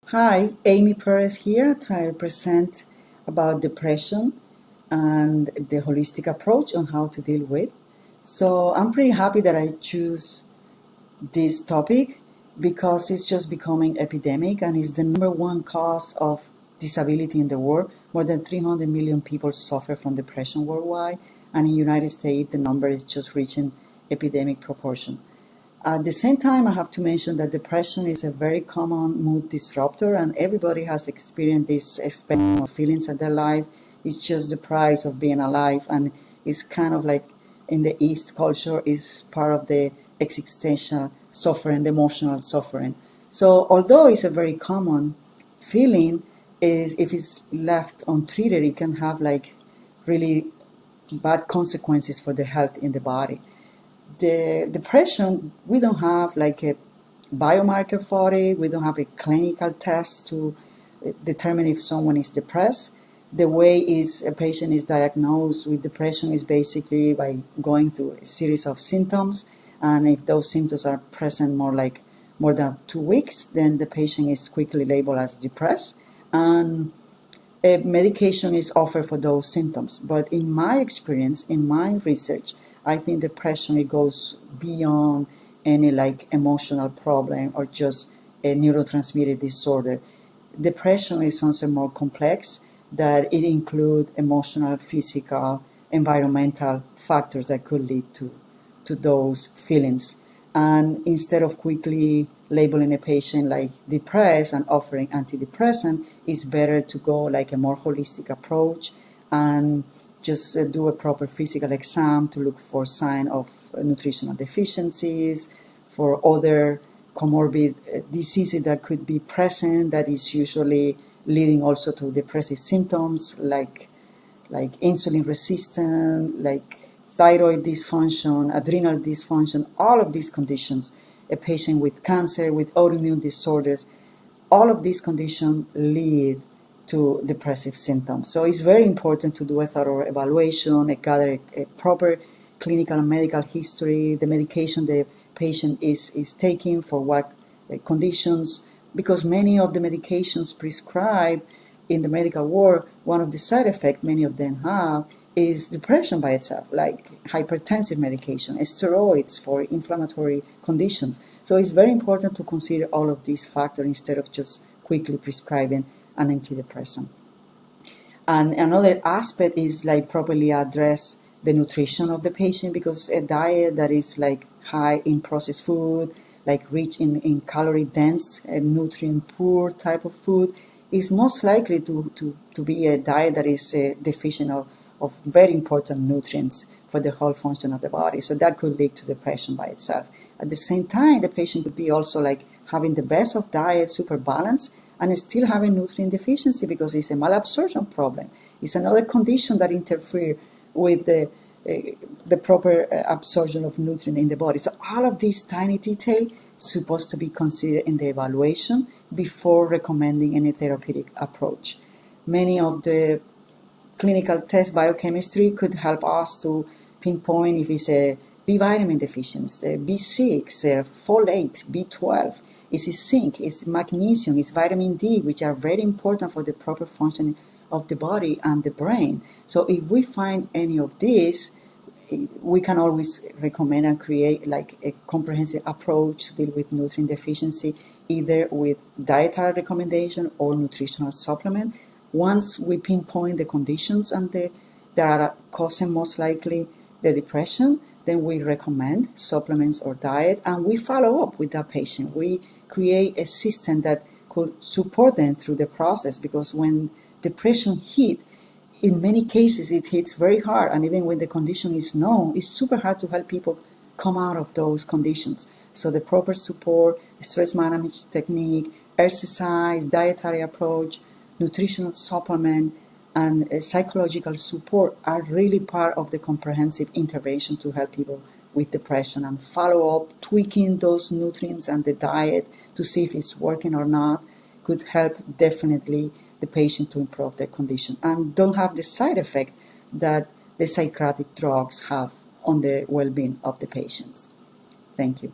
Hi, Amy Perez here, trying to present about depression and the holistic approach on how to deal with. So I'm pretty happy that I choose this topic because it's just becoming epidemic and is the number one cause of disability in the world. More than 300 million people suffer from depression worldwide, and in the United States the number is just reaching epidemic proportion. At the same time, I have to mention that depression is a very common mood disruptor, and everybody has experienced this spectrum of feelings in their life. It's just the price of being alive, and it's kind of like in the East culture is part of the existential suffering, the emotional suffering. So, although it's a very common feeling, is if it's left untreated, it can have like really bad consequences for the health in the body. The depression, we don't have like a biomarker for it. We don't have a clinical test to determine if someone is depressed. The way is a patient is diagnosed with depression is basically by going through a series of symptoms, and if those symptoms are present more than 2 weeks, then the patient is quickly labeled as depressed, and a medication is offered for those symptoms. But in my experience, in my research, I think depression it goes beyond any like emotional problem or just a neurotransmitter disorder. Depression is something more complex that it includes emotional, physical, environmental factors that could lead to those feelings. And instead of quickly labeling a patient like depressed and offering antidepressant, it's better to go like a more holistic approach and just do a proper physical exam to look for sign of nutritional deficiencies, for other comorbid diseases that could be present that is usually leading also to depressive symptoms like insulin resistance, like thyroid dysfunction, adrenal dysfunction, all of these conditions, a patient with cancer, with autoimmune disorders, all of these conditions lead to depressive symptoms. So it's very important to do a thorough evaluation, gather a proper clinical and medical history, the medication the patient is taking for what conditions, because many of the medications prescribed in the medical world, one of the side effects many of them have is depression by itself, like hypertensive medication, steroids for inflammatory conditions. So it's very important to consider all of these factors instead of just quickly prescribing an antidepressant. And another aspect is like properly address the nutrition of the patient, because a diet that is like high in processed food, like rich in calorie dense and nutrient poor type of food, is most likely to be a diet that is deficient of very important nutrients for the whole function of the body. So that could lead to depression by itself. At the same time, the patient could be also like having the best of diet, super balanced, and still having nutrient deficiency because it's a malabsorption problem. It's another condition that interferes with the proper absorption of nutrient in the body. So all of these tiny details supposed to be considered in the evaluation before recommending any therapeutic approach. Many of the clinical test biochemistry could help us to pinpoint if it's a B vitamin deficiency, B6, folate, B12, is it zinc, is magnesium, is vitamin D, which are very important for the proper functioning of the body and the brain. So if we find any of these, we can always recommend and create like a comprehensive approach to deal with nutrient deficiency, either with dietary recommendation or nutritional supplement. Once we pinpoint the conditions and that are causing most likely the depression, then we recommend supplements or diet, and we follow up with that patient. We create a system that could support them through the process, because when depression hits, in many cases it hits very hard, and even when the condition is known, it's super hard to help people come out of those conditions. So the proper support, stress management technique, exercise, dietary approach, nutritional supplement, and psychological support are really part of the comprehensive intervention to help people with depression, and follow up tweaking those nutrients and the diet to see if it's working or not could help definitely the patient to improve their condition and don't have the side effect that the psychotic drugs have on the well-being of the patients. Thank you.